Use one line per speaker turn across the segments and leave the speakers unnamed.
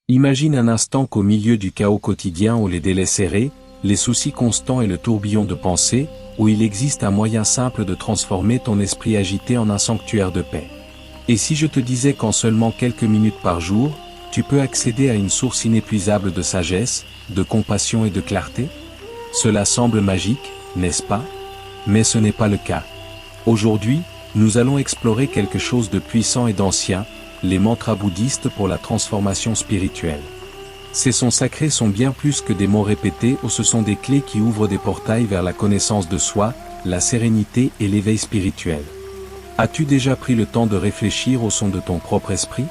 Imagine un instant qu'au milieu du chaos quotidien où les délais serrés, les soucis constants et le tourbillon de pensée, où il existe un moyen simple de transformer ton esprit agité en un sanctuaire de paix. Et si je te disais qu'en seulement quelques minutes par jour, tu peux accéder à une source inépuisable de sagesse, de compassion et de clarté? Cela semble magique, n'est-ce pas? Mais ce n'est pas le cas. Aujourd'hui, nous allons explorer quelque chose de puissant et d'ancien, les mantras bouddhistes pour la transformation spirituelle. Ces sons sacrés sont bien plus que des mots répétés ou ce sont des clés qui ouvrent des portails vers la connaissance de soi, la sérénité et l'éveil spirituel. As-tu déjà pris le temps de réfléchir au son de ton propre esprit?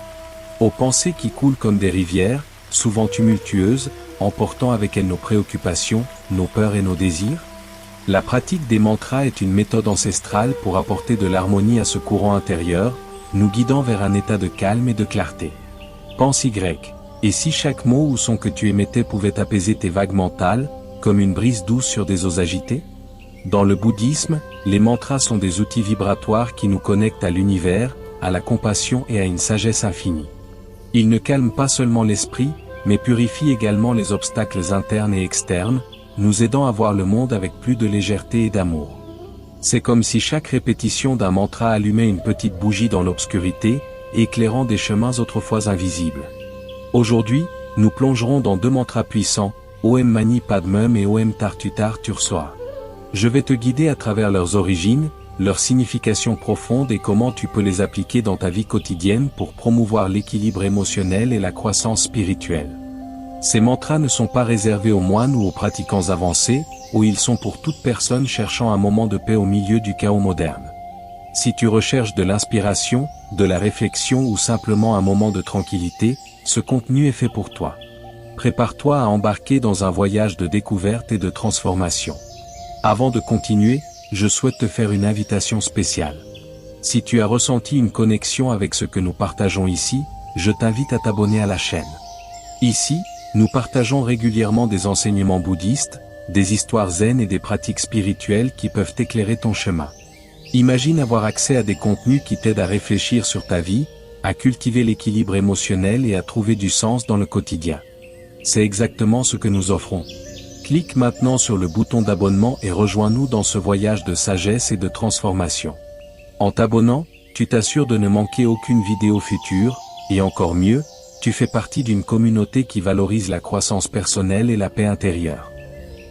Aux pensées qui coulent comme des rivières, souvent tumultueuses, emportant avec elles nos préoccupations, nos peurs et nos désirs? La pratique des mantras est une méthode ancestrale pour apporter de l'harmonie à ce courant intérieur, nous guidant vers un état de calme et de clarté. Pense Y. Et si chaque mot ou son que tu émettais pouvait apaiser tes vagues mentales, comme une brise douce sur des eaux agitées? Dans le bouddhisme, les mantras sont des outils vibratoires qui nous connectent à l'univers, à la compassion et à une sagesse infinie. Ils ne calment pas seulement l'esprit, mais purifient également les obstacles internes et externes, nous aidant à voir le monde avec plus de légèreté et d'amour. C'est comme si chaque répétition d'un mantra allumait une petite bougie dans l'obscurité, éclairant des chemins autrefois invisibles. Aujourd'hui, nous plongerons dans deux mantras puissants, Om Mani Padmum et Om Tartutar Tursoa. Je vais te guider à travers leurs origines, leur signification profonde et comment tu peux les appliquer dans ta vie quotidienne pour promouvoir l'équilibre émotionnel et la croissance spirituelle. Ces mantras ne sont pas réservés aux moines ou aux pratiquants avancés, ou ils sont pour toute personne cherchant un moment de paix au milieu du chaos moderne. Si tu recherches de l'inspiration, de la réflexion ou simplement un moment de tranquillité, ce contenu est fait pour toi. Prépare-toi à embarquer dans un voyage de découverte et de transformation. Avant de continuer, je souhaite te faire une invitation spéciale. Si tu as ressenti une connexion avec ce que nous partageons ici, je t'invite à t'abonner à la chaîne. Ici, nous partageons régulièrement des enseignements bouddhistes, des histoires zen et des pratiques spirituelles qui peuvent éclairer ton chemin. Imagine avoir accès à des contenus qui t'aident à réfléchir sur ta vie, à cultiver l'équilibre émotionnel et à trouver du sens dans le quotidien. C'est exactement ce que nous offrons. Clique maintenant sur le bouton d'abonnement et rejoins-nous dans ce voyage de sagesse et de transformation. En t'abonnant, tu t'assures de ne manquer aucune vidéo future, et encore mieux, tu fais partie d'une communauté qui valorise la croissance personnelle et la paix intérieure.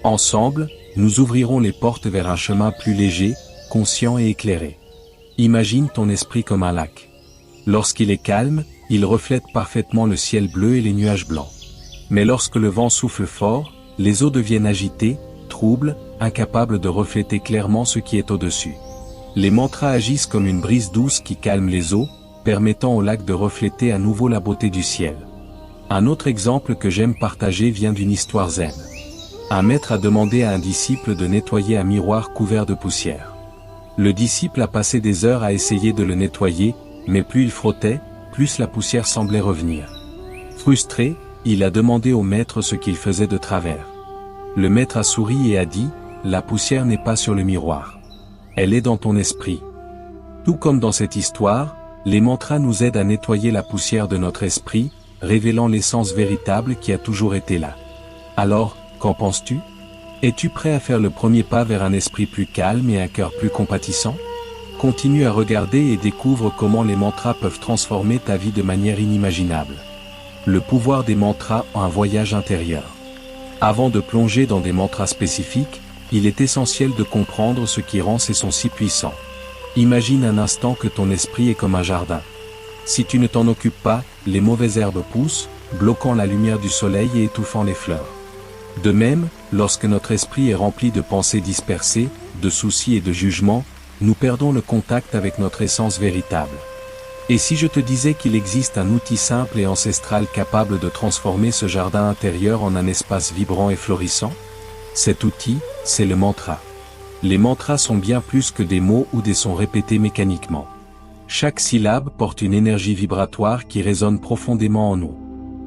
Ensemble, nous ouvrirons les portes vers un chemin plus léger, conscient et éclairé. Imagine ton esprit comme un lac. Lorsqu'il est calme, il reflète parfaitement le ciel bleu et les nuages blancs. Mais lorsque le vent souffle fort, les eaux deviennent agitées, troubles, incapables de refléter clairement ce qui est au-dessus. Les mantras agissent comme une brise douce qui calme les eaux, permettant au lac de refléter à nouveau la beauté du ciel. Un autre exemple que j'aime partager vient d'une histoire zen. Un maître a demandé à un disciple de nettoyer un miroir couvert de poussière. Le disciple a passé des heures à essayer de le nettoyer, mais plus il frottait, plus la poussière semblait revenir. Frustré, il a demandé au maître ce qu'il faisait de travers. Le maître a souri et a dit, « La poussière n'est pas sur le miroir. Elle est dans ton esprit. » Tout comme dans cette histoire, les mantras nous aident à nettoyer la poussière de notre esprit, révélant l'essence véritable qui a toujours été là. Alors, qu'en penses-tu? Es-tu prêt à faire le premier pas vers un esprit plus calme et un cœur plus compatissant? Continue à regarder et découvre comment les mantras peuvent transformer ta vie de manière inimaginable. Le pouvoir des mantras en un voyage intérieur. Avant de plonger dans des mantras spécifiques, il est essentiel de comprendre ce qui rend ces sons si puissants. Imagine un instant que ton esprit est comme un jardin. Si tu ne t'en occupes pas, les mauvaises herbes poussent, bloquant la lumière du soleil et étouffant les fleurs. De même, lorsque notre esprit est rempli de pensées dispersées, de soucis et de jugements, nous perdons le contact avec notre essence véritable. Et si je te disais qu'il existe un outil simple et ancestral capable de transformer ce jardin intérieur en un espace vibrant et florissant? Cet outil, c'est le mantra. Les mantras sont bien plus que des mots ou des sons répétés mécaniquement. Chaque syllabe porte une énergie vibratoire qui résonne profondément en nous.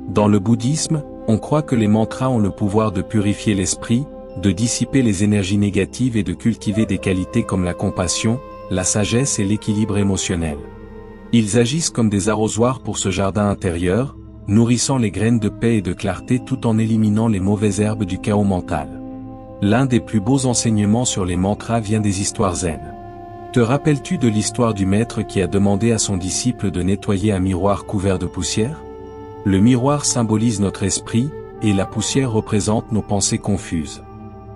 Dans le bouddhisme, on croit que les mantras ont le pouvoir de purifier l'esprit, de dissiper les énergies négatives et de cultiver des qualités comme la compassion, la sagesse et l'équilibre émotionnel. Ils agissent comme des arrosoirs pour ce jardin intérieur, nourrissant les graines de paix et de clarté tout en éliminant les mauvaises herbes du chaos mental. L'un des plus beaux enseignements sur les mantras vient des histoires zen. Te rappelles-tu de l'histoire du maître qui a demandé à son disciple de nettoyer un miroir couvert de poussière? Le miroir symbolise notre esprit, et la poussière représente nos pensées confuses.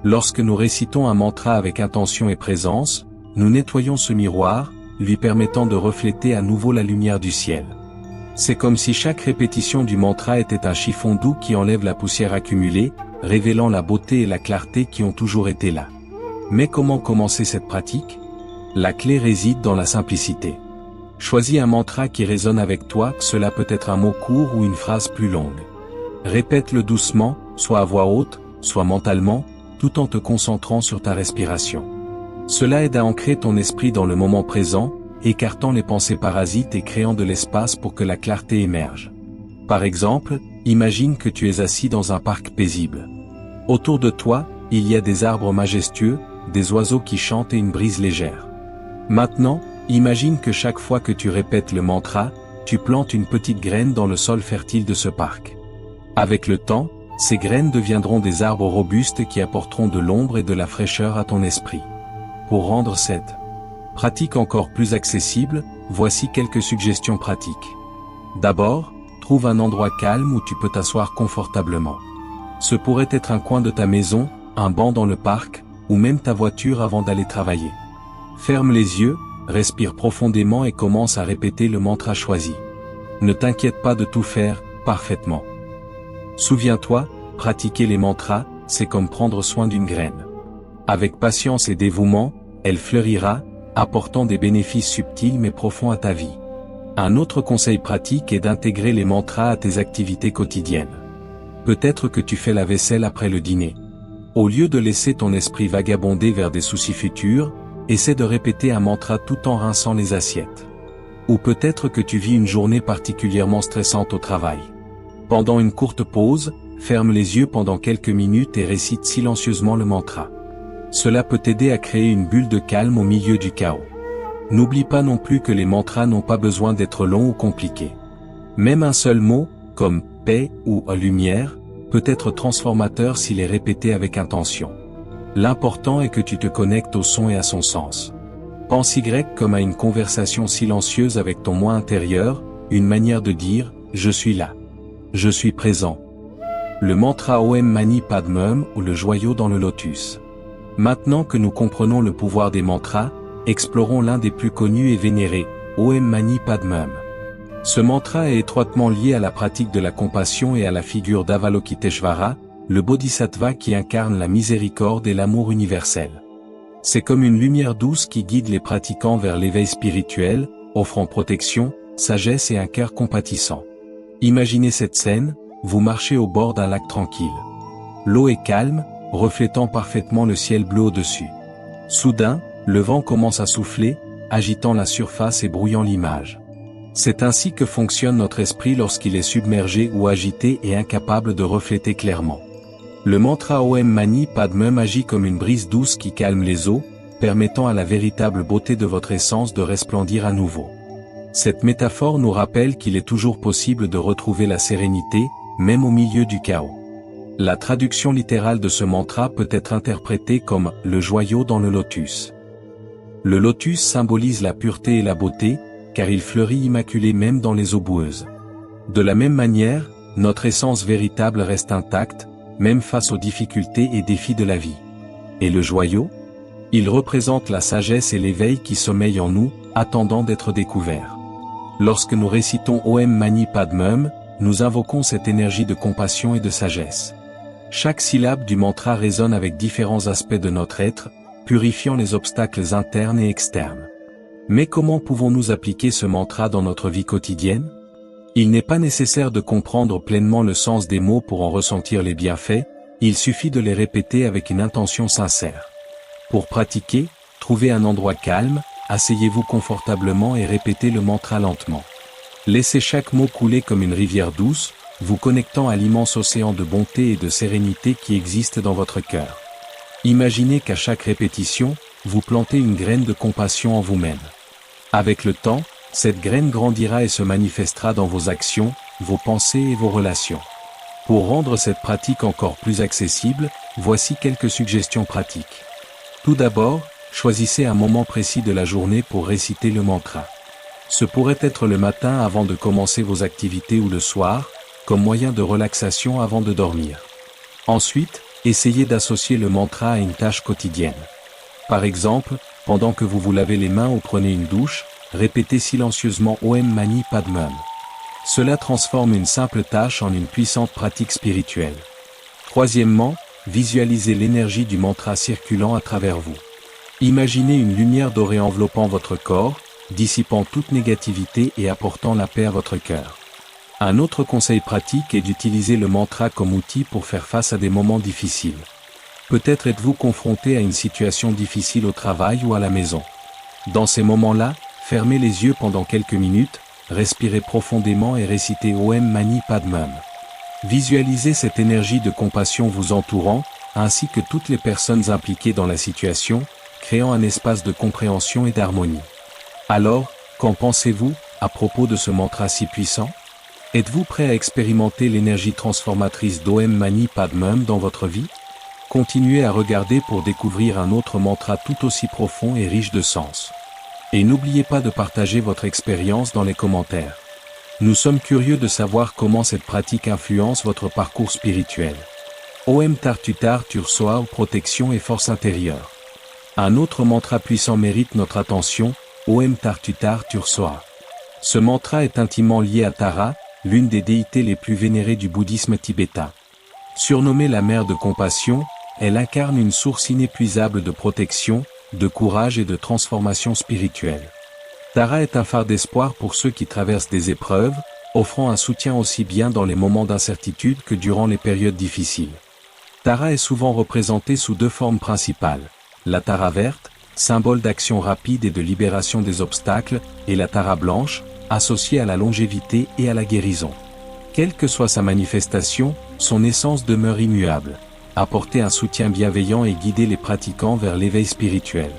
Lorsque nous récitons un mantra avec intention et présence, nous nettoyons ce miroir, lui permettant de refléter à nouveau la lumière du ciel. C'est comme si chaque répétition du mantra était un chiffon doux qui enlève la poussière accumulée, révélant la beauté et la clarté qui ont toujours été là. Mais comment commencer cette pratique? La clé réside dans la simplicité. Choisis un mantra qui résonne avec toi, cela peut être un mot court ou une phrase plus longue. Répète-le doucement, soit à voix haute, soit mentalement, tout en te concentrant sur ta respiration. Cela aide à ancrer ton esprit dans le moment présent, écartant les pensées parasites et créant de l'espace pour que la clarté émerge. Par exemple, imagine que tu es assis dans un parc paisible. Autour de toi, il y a des arbres majestueux, des oiseaux qui chantent et une brise légère. Maintenant, imagine que chaque fois que tu répètes le mantra, tu plantes une petite graine dans le sol fertile de ce parc. Avec le temps, ces graines deviendront des arbres robustes qui apporteront de l'ombre et de la fraîcheur à ton esprit. Pour rendre cette pratique encore plus accessible, voici quelques suggestions pratiques. D'abord, trouve un endroit calme où tu peux t'asseoir confortablement. Ce pourrait être un coin de ta maison, un banc dans le parc, ou même ta voiture avant d'aller travailler. Ferme les yeux, respire profondément et commence à répéter le mantra choisi. Ne t'inquiète pas de tout faire parfaitement. Souviens-toi, pratiquer les mantras, c'est comme prendre soin d'une graine. Avec patience et dévouement, elle fleurira, apportant des bénéfices subtils mais profonds à ta vie. Un autre conseil pratique est d'intégrer les mantras à tes activités quotidiennes. Peut-être que tu fais la vaisselle après le dîner. Au lieu de laisser ton esprit vagabonder vers des soucis futurs, essaie de répéter un mantra tout en rinçant les assiettes. Ou peut-être que tu vis une journée particulièrement stressante au travail. Pendant une courte pause, ferme les yeux pendant quelques minutes et récite silencieusement le mantra. Cela peut t'aider à créer une bulle de calme au milieu du chaos. N'oublie pas non plus que les mantras n'ont pas besoin d'être longs ou compliqués. Même un seul mot, comme « paix » ou « lumière », peut être transformateur s'il est répété avec intention. L'important est que tu te connectes au son et à son sens. Pense Y comme à une conversation silencieuse avec ton moi intérieur, une manière de dire « je suis là ». Je suis présent. Le mantra Om Mani Padme Hum ou le joyau dans le lotus. Maintenant que nous comprenons le pouvoir des mantras, explorons l'un des plus connus et vénérés, Om Mani Padme Hum. Ce mantra est étroitement lié à la pratique de la compassion et à la figure d'Avalokiteshvara, le bodhisattva qui incarne la miséricorde et l'amour universel. C'est comme une lumière douce qui guide les pratiquants vers l'éveil spirituel, offrant protection, sagesse et un cœur compatissant. Imaginez cette scène, vous marchez au bord d'un lac tranquille. L'eau est calme, reflétant parfaitement le ciel bleu au-dessus. Soudain, le vent commence à souffler, agitant la surface et brouillant l'image. C'est ainsi que fonctionne notre esprit lorsqu'il est submergé ou agité et incapable de refléter clairement. Le mantra Om Mani Padme Hum agit comme une brise douce qui calme les eaux, permettant à la véritable beauté de votre essence de resplendir à nouveau. Cette métaphore nous rappelle qu'il est toujours possible de retrouver la sérénité, même au milieu du chaos. La traduction littérale de ce mantra peut être interprétée comme « le joyau dans le lotus ». Le lotus symbolise la pureté et la beauté, car il fleurit immaculé même dans les eaux boueuses. De la même manière, notre essence véritable reste intacte, même face aux difficultés et défis de la vie. Et le joyau? Il représente la sagesse et l'éveil qui sommeillent en nous, attendant d'être découverts. Lorsque nous récitons Om Mani Padme Hum, nous invoquons cette énergie de compassion et de sagesse. Chaque syllabe du mantra résonne avec différents aspects de notre être, purifiant les obstacles internes et externes. Mais comment pouvons-nous appliquer ce mantra dans notre vie quotidienne? Il n'est pas nécessaire de comprendre pleinement le sens des mots pour en ressentir les bienfaits, il suffit de les répéter avec une intention sincère. Pour pratiquer, trouvez un endroit calme, asseyez-vous confortablement et répétez le mantra lentement. Laissez chaque mot couler comme une rivière douce, vous connectant à l'immense océan de bonté et de sérénité qui existe dans votre cœur. Imaginez qu'à chaque répétition, vous plantez une graine de compassion en vous-même. Avec le temps, cette graine grandira et se manifestera dans vos actions, vos pensées et vos relations. Pour rendre cette pratique encore plus accessible, voici quelques suggestions pratiques. Tout d'abord, choisissez un moment précis de la journée pour réciter le mantra. Ce pourrait être le matin avant de commencer vos activités ou le soir, comme moyen de relaxation avant de dormir. Ensuite, essayez d'associer le mantra à une tâche quotidienne. Par exemple, pendant que vous vous lavez les mains ou prenez une douche, répétez silencieusement Om Mani Padme Hum. Cela transforme une simple tâche en une puissante pratique spirituelle. Troisièmement, visualisez l'énergie du mantra circulant à travers vous. Imaginez une lumière dorée enveloppant votre corps, dissipant toute négativité et apportant la paix à votre cœur. Un autre conseil pratique est d'utiliser le mantra comme outil pour faire face à des moments difficiles. Peut-être êtes-vous confronté à une situation difficile au travail ou à la maison. Dans ces moments-là, fermez les yeux pendant quelques minutes, respirez profondément et récitez Om Mani Padme Hum. Visualisez cette énergie de compassion vous entourant, ainsi que toutes les personnes impliquées dans la situation, créant un espace de compréhension et d'harmonie. Alors, qu'en pensez-vous à propos de ce mantra si puissant? Êtes-vous prêt à expérimenter l'énergie transformatrice d'Om Mani Padme Hum dans votre vie? Continuez à regarder pour découvrir un autre mantra tout aussi profond et riche de sens. Et n'oubliez pas de partager votre expérience dans les commentaires. Nous sommes curieux de savoir comment cette pratique influence votre parcours spirituel. Om Tartutar Tursoa, protection et force intérieure. Un autre mantra puissant mérite notre attention, Om Tartutar Tursoa. Ce mantra est intimement lié à Tara, l'une des déités les plus vénérées du bouddhisme tibétain. Surnommée la mère de compassion, elle incarne une source inépuisable de protection, de courage et de transformation spirituelle. Tara est un phare d'espoir pour ceux qui traversent des épreuves, offrant un soutien aussi bien dans les moments d'incertitude que durant les périodes difficiles. Tara est souvent représentée sous deux formes principales. La Tara verte, symbole d'action rapide et de libération des obstacles, et la Tara blanche, associée à la longévité et à la guérison. Quelle que soit sa manifestation, son essence demeure immuable. Apporter un soutien bienveillant et guider les pratiquants vers l'éveil spirituel.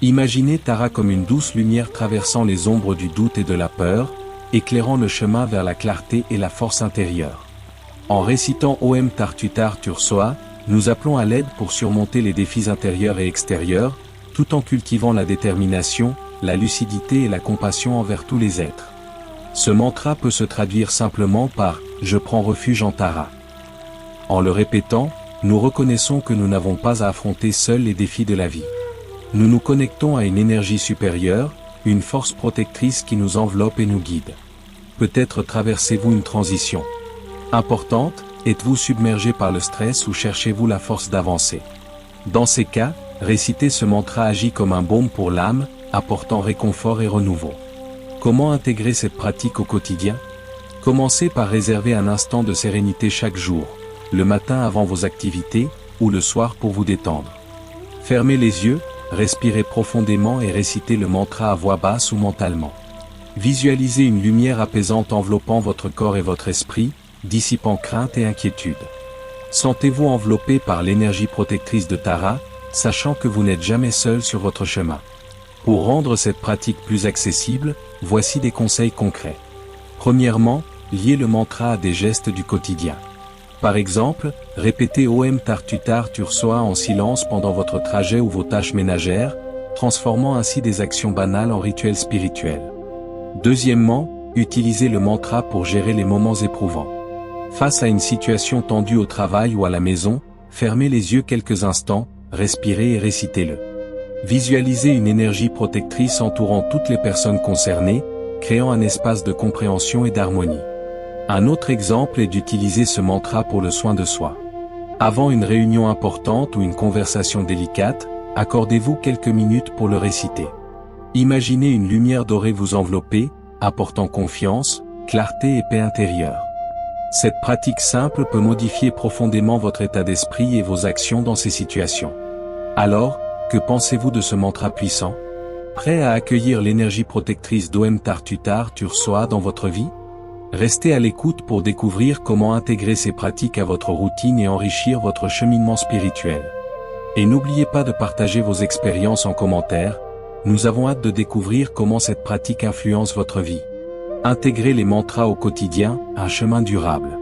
Imaginez Tara comme une douce lumière traversant les ombres du doute et de la peur, éclairant le chemin vers la clarté et la force intérieure. En récitant Om Tartutar Tursoa, nous appelons à l'aide pour surmonter les défis intérieurs et extérieurs, tout en cultivant la détermination, la lucidité et la compassion envers tous les êtres. Ce mantra peut se traduire simplement par « Je prends refuge en Tara ». En le répétant, nous reconnaissons que nous n'avons pas à affronter seuls les défis de la vie. Nous nous connectons à une énergie supérieure, une force protectrice qui nous enveloppe et nous guide. Peut-être traversez-vous une transition importante, êtes-vous submergé par le stress ou cherchez-vous la force d'avancer? Dans ces cas, réciter ce mantra agit comme un baume pour l'âme, apportant réconfort et renouveau. Comment intégrer cette pratique au quotidien? Commencez par réserver un instant de sérénité chaque jour, le matin avant vos activités, ou le soir pour vous détendre. Fermez les yeux, respirez profondément et récitez le mantra à voix basse ou mentalement. Visualisez une lumière apaisante enveloppant votre corps et votre esprit, dissipant crainte et inquiétude. Sentez-vous enveloppé par l'énergie protectrice de Tara, sachant que vous n'êtes jamais seul sur votre chemin. Pour rendre cette pratique plus accessible, voici des conseils concrets. Premièrement, liez le mantra à des gestes du quotidien. Par exemple, répétez Om Tartutar Tursoa en silence pendant votre trajet ou vos tâches ménagères, transformant ainsi des actions banales en rituels spirituels. Deuxièmement, utilisez le mantra pour gérer les moments éprouvants. Face à une situation tendue au travail ou à la maison, fermez les yeux quelques instants, respirez et récitez-le. Visualisez une énergie protectrice entourant toutes les personnes concernées, créant un espace de compréhension et d'harmonie. Un autre exemple est d'utiliser ce mantra pour le soin de soi. Avant une réunion importante ou une conversation délicate, accordez-vous quelques minutes pour le réciter. Imaginez une lumière dorée vous envelopper, apportant confiance, clarté et paix intérieure. Cette pratique simple peut modifier profondément votre état d'esprit et vos actions dans ces situations. Alors, que pensez-vous de ce mantra puissant? Prêt à accueillir l'énergie protectrice d'Om Tartutar Tursoa dans votre vie? Restez à l'écoute pour découvrir comment intégrer ces pratiques à votre routine et enrichir votre cheminement spirituel. Et n'oubliez pas de partager vos expériences en commentaire, nous avons hâte de découvrir comment cette pratique influence votre vie. Intégrer les mantras au quotidien, un chemin durable.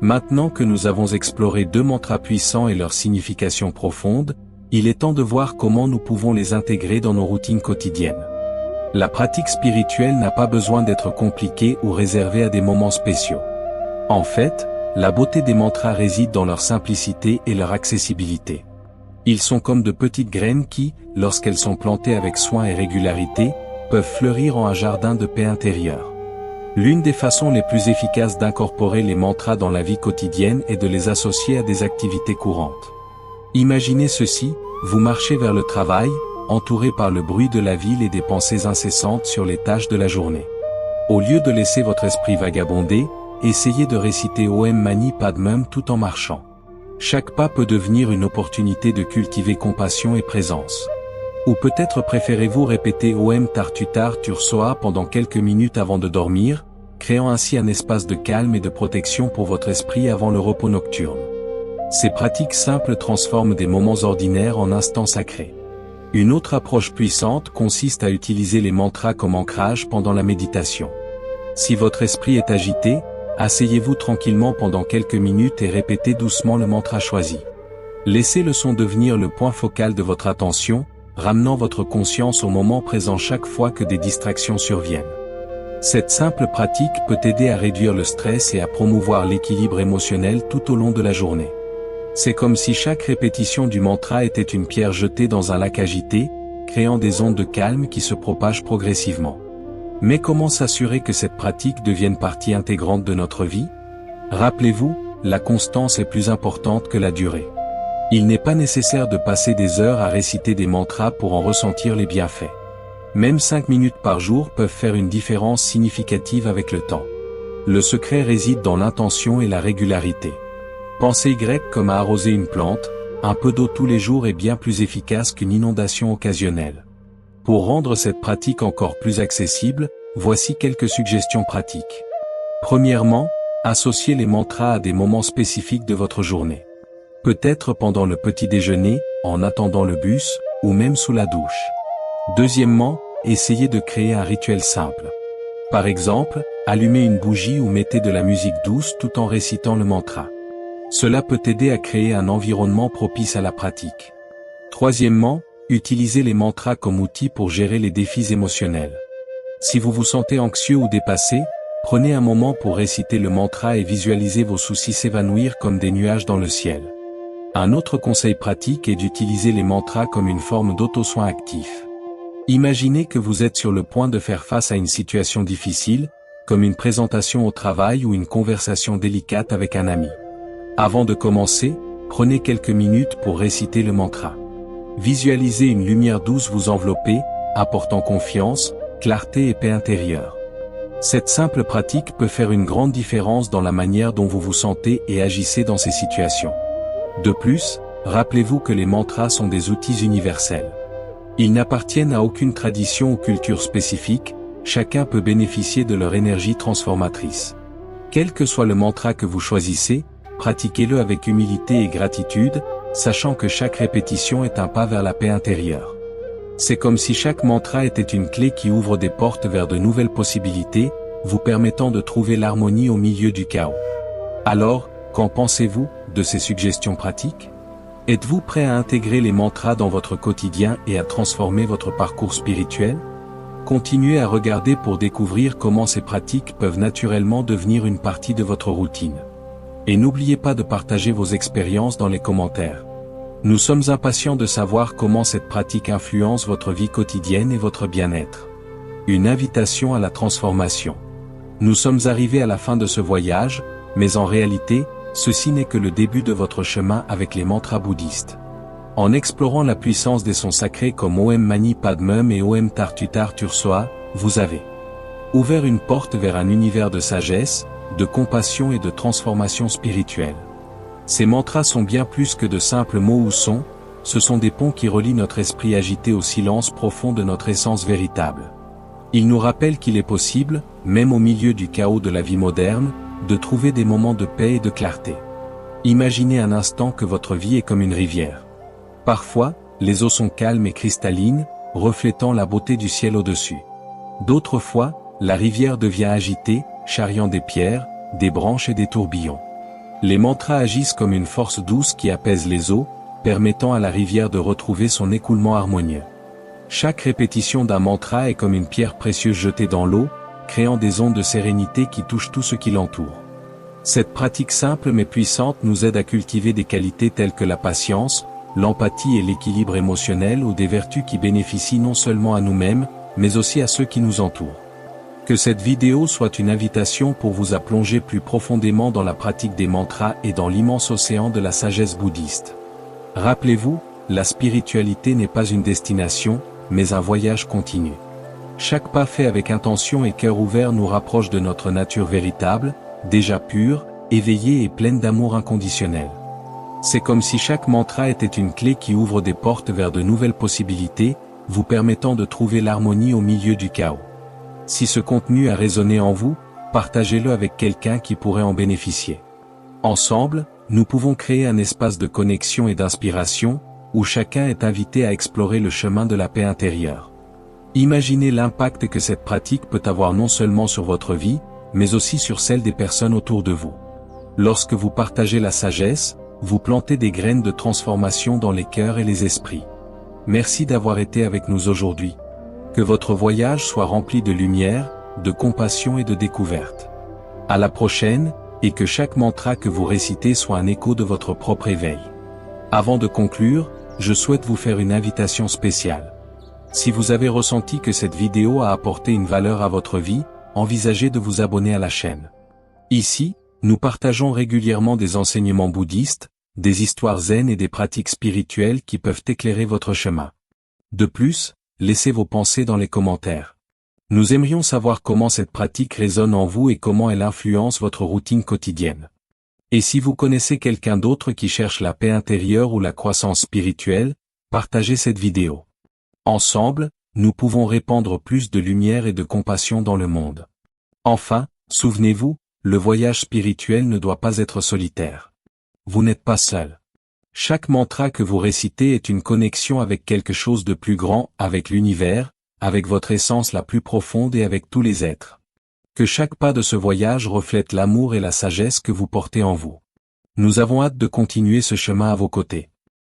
Maintenant que nous avons exploré 2 mantras puissants et leur signification profonde, il est temps de voir comment nous pouvons les intégrer dans nos routines quotidiennes. La pratique spirituelle n'a pas besoin d'être compliquée ou réservée à des moments spéciaux. En fait, la beauté des mantras réside dans leur simplicité et leur accessibilité. Ils sont comme de petites graines qui, lorsqu'elles sont plantées avec soin et régularité, peuvent fleurir en un jardin de paix intérieure. L'une des façons les plus efficaces d'incorporer les mantras dans la vie quotidienne est de les associer à des activités courantes. Imaginez ceci, vous marchez vers le travail, entouré par le bruit de la ville et des pensées incessantes sur les tâches de la journée. Au lieu de laisser votre esprit vagabonder, essayez de réciter Om Mani Padmum tout en marchant. Chaque pas peut devenir une opportunité de cultiver compassion et présence. Ou peut-être préférez-vous répéter Om Tartutar Tursoa pendant quelques minutes avant de dormir, créant ainsi un espace de calme et de protection pour votre esprit avant le repos nocturne. Ces pratiques simples transforment des moments ordinaires en instants sacrés. Une autre approche puissante consiste à utiliser les mantras comme ancrage pendant la méditation. Si votre esprit est agité, asseyez-vous tranquillement pendant quelques minutes et répétez doucement le mantra choisi. Laissez le son devenir le point focal de votre attention, ramenant votre conscience au moment présent chaque fois que des distractions surviennent. Cette simple pratique peut aider à réduire le stress et à promouvoir l'équilibre émotionnel tout au long de la journée. C'est comme si chaque répétition du mantra était une pierre jetée dans un lac agité, créant des ondes de calme qui se propagent progressivement. Mais comment s'assurer que cette pratique devienne partie intégrante de notre vie? Rappelez-vous, la constance est plus importante que la durée. Il n'est pas nécessaire de passer des heures à réciter des mantras pour en ressentir les bienfaits. Même 5 minutes par jour peuvent faire une différence significative avec le temps. Le secret réside dans l'intention et la régularité. Pensez grec comme à arroser une plante, un peu d'eau tous les jours est bien plus efficace qu'une inondation occasionnelle. Pour rendre cette pratique encore plus accessible, voici quelques suggestions pratiques. Premièrement, associez les mantras à des moments spécifiques de votre journée. Peut-être pendant le petit déjeuner, en attendant le bus, ou même sous la douche. Deuxièmement, essayez de créer un rituel simple. Par exemple, allumez une bougie ou mettez de la musique douce tout en récitant le mantra. Cela peut aider à créer un environnement propice à la pratique. Troisièmement, utilisez les mantras comme outil pour gérer les défis émotionnels. Si vous vous sentez anxieux ou dépassé, prenez un moment pour réciter le mantra et visualisez vos soucis s'évanouir comme des nuages dans le ciel. Un autre conseil pratique est d'utiliser les mantras comme une forme d'auto-soin actif. Imaginez que vous êtes sur le point de faire face à une situation difficile, comme une présentation au travail ou une conversation délicate avec un ami. Avant de commencer, prenez quelques minutes pour réciter le mantra. Visualisez une lumière douce vous envelopper, apportant confiance, clarté et paix intérieure. Cette simple pratique peut faire une grande différence dans la manière dont vous vous sentez et agissez dans ces situations. De plus, rappelez-vous que les mantras sont des outils universels. Ils n'appartiennent à aucune tradition ou culture spécifique, chacun peut bénéficier de leur énergie transformatrice. Quel que soit le mantra que vous choisissez, pratiquez-le avec humilité et gratitude, sachant que chaque répétition est un pas vers la paix intérieure. C'est comme si chaque mantra était une clé qui ouvre des portes vers de nouvelles possibilités, vous permettant de trouver l'harmonie au milieu du chaos. Alors, qu'en pensez-vous de ces suggestions pratiques? Êtes-vous prêt à intégrer les mantras dans votre quotidien et à transformer votre parcours spirituel? Continuez à regarder pour découvrir comment ces pratiques peuvent naturellement devenir une partie de votre routine. Et n'oubliez pas de partager vos expériences dans les commentaires. Nous sommes impatients de savoir comment cette pratique influence votre vie quotidienne et votre bien-être. Une invitation à la transformation. Nous sommes arrivés à la fin de ce voyage, mais en réalité, ceci n'est que le début de votre chemin avec les mantras bouddhistes. En explorant la puissance des sons sacrés comme Om Mani Padmum et Om Tartutar Tursoa, vous avez ouvert une porte vers un univers de sagesse, de compassion et de transformation spirituelle. Ces mantras sont bien plus que de simples mots ou sons, ce sont des ponts qui relient notre esprit agité au silence profond de notre essence véritable. Ils nous rappellent qu'il est possible, même au milieu du chaos de la vie moderne, de trouver des moments de paix et de clarté. Imaginez un instant que votre vie est comme une rivière. Parfois, les eaux sont calmes et cristallines, reflétant la beauté du ciel au-dessus. D'autres fois, la rivière devient agitée, charriant des pierres, des branches et des tourbillons. Les mantras agissent comme une force douce qui apaise les eaux, permettant à la rivière de retrouver son écoulement harmonieux. Chaque répétition d'un mantra est comme une pierre précieuse jetée dans l'eau, créant des ondes de sérénité qui touchent tout ce qui l'entoure. Cette pratique simple mais puissante nous aide à cultiver des qualités telles que la patience, l'empathie et l'équilibre émotionnel, ou des vertus qui bénéficient non seulement à nous-mêmes, mais aussi à ceux qui nous entourent. Que cette vidéo soit une invitation pour vous à plonger plus profondément dans la pratique des mantras et dans l'immense océan de la sagesse bouddhiste. Rappelez-vous, la spiritualité n'est pas une destination, mais un voyage continu. Chaque pas fait avec intention et cœur ouvert nous rapproche de notre nature véritable, déjà pure, éveillée et pleine d'amour inconditionnel. C'est comme si chaque mantra était une clé qui ouvre des portes vers de nouvelles possibilités, vous permettant de trouver l'harmonie au milieu du chaos. Si ce contenu a résonné en vous, partagez-le avec quelqu'un qui pourrait en bénéficier. Ensemble, nous pouvons créer un espace de connexion et d'inspiration, où chacun est invité à explorer le chemin de la paix intérieure. Imaginez l'impact que cette pratique peut avoir non seulement sur votre vie, mais aussi sur celle des personnes autour de vous. Lorsque vous partagez la sagesse, vous plantez des graines de transformation dans les cœurs et les esprits. Merci d'avoir été avec nous aujourd'hui. Que votre voyage soit rempli de lumière, de compassion et de découverte. À la prochaine, et que chaque mantra que vous récitez soit un écho de votre propre éveil. Avant de conclure, je souhaite vous faire une invitation spéciale. Si vous avez ressenti que cette vidéo a apporté une valeur à votre vie, envisagez de vous abonner à la chaîne. Ici, nous partageons régulièrement des enseignements bouddhistes, des histoires zen et des pratiques spirituelles qui peuvent éclairer votre chemin. De plus, laissez vos pensées dans les commentaires. Nous aimerions savoir comment cette pratique résonne en vous et comment elle influence votre routine quotidienne. Et si vous connaissez quelqu'un d'autre qui cherche la paix intérieure ou la croissance spirituelle, partagez cette vidéo. Ensemble, nous pouvons répandre plus de lumière et de compassion dans le monde. Enfin, souvenez-vous, le voyage spirituel ne doit pas être solitaire. Vous n'êtes pas seul. Chaque mantra que vous récitez est une connexion avec quelque chose de plus grand, avec l'univers, avec votre essence la plus profonde et avec tous les êtres. Que chaque pas de ce voyage reflète l'amour et la sagesse que vous portez en vous. Nous avons hâte de continuer ce chemin à vos côtés.